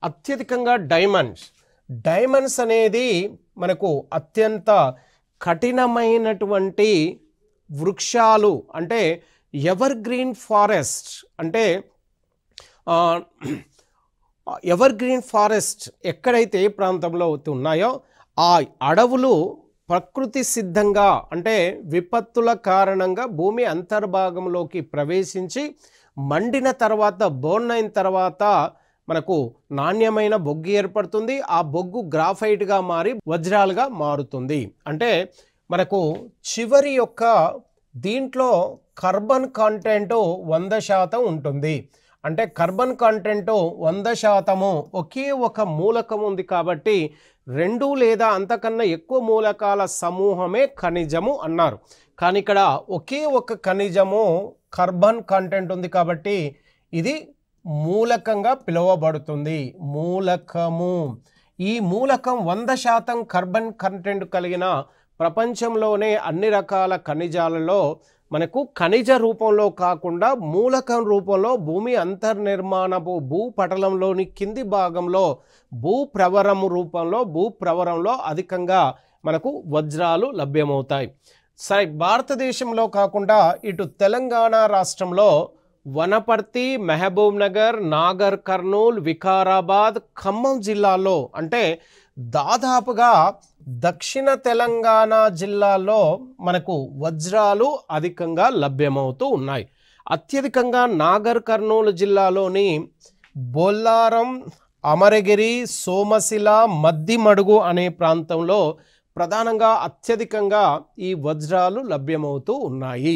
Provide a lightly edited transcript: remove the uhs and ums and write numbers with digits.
అత్యధికంగా డైమండ్స్ అనేది మనకు అత్యంత కఠినమైనటువంటి వృక్షాలు, అంటే ఎవర్ గ్రీన్ ఫారెస్ట్, అంటే ఎవర్ గ్రీన్ ఫారెస్ట్ ఎక్కడైతే ప్రాంతంలో ఉన్నాయో ఆ అడవులు ప్రకృతి సిద్ధంగా, అంటే విపత్తుల కారణంగా భూమి అంతర్భాగంలోకి ప్రవేశించి మండిన తర్వాత, బోర్న్ అయిన తర్వాత మనకు నాణ్యమైన బొగ్గు ఏర్పడుతుంది. ఆ బొగ్గు గ్రాఫైట్గా మారి వజ్రాలుగా మారుతుంది. అంటే మనకు చివరి యొక్క దీంట్లో కార్బన్ కంటెంట్ 100% ఉంటుంది. అంటే కార్బన్ కంటెంట్ 100% ఒకే ఒక మూలకం ఉంది కాబట్టి 2 లేదా అంతకన్నా ఎక్కువ మూలకాల సమూహమే ఖనిజము అన్నారు. కానీ ఇక్కడ ఒకే ఒక ఖనిజము కార్బన్ కంటెంట్ ఉంది కాబట్టి ఇది మూలకంగా పిలువబడుతుంది. మూలకము. ఈ మూలకం 100% కార్బన్ కంటెంట్ కలిగిన ప్రపంచంలోనే అన్ని రకాల ఖనిజాలలో మనకు ఖనిజ రూపంలో కాకుండా మూలకం రూపంలో భూమి అంతర్నిర్మాణపు భూపటలంలోని కింది భాగంలో భూప్రవరంలో అధికంగా మనకు వజ్రాలు లభ్యమవుతాయి. సరే, భారతదేశంలో కాకుండా ఇటు తెలంగాణ రాష్ట్రంలో వనపర్తి, మహబూబ్ నగర్, నాగర్ కర్నూల్, వికారాబాద్, ఖమ్మం జిల్లాలో, అంటే దాదాపుగా దక్షిణ తెలంగాణ జిల్లాలో మనకు వజ్రాలు అధికంగా లభ్యమవుతూ ఉన్నాయి. అత్యధికంగా నాగర్ కర్నూలు జిల్లాలోని బొల్లారం, అమరగిరి, సోమశిల, మద్దిమడుగు అనే ప్రాంతంలో ప్రధానంగా అత్యధికంగా ఈ వజ్రాలు లభ్యమవుతూ ఉన్నాయి.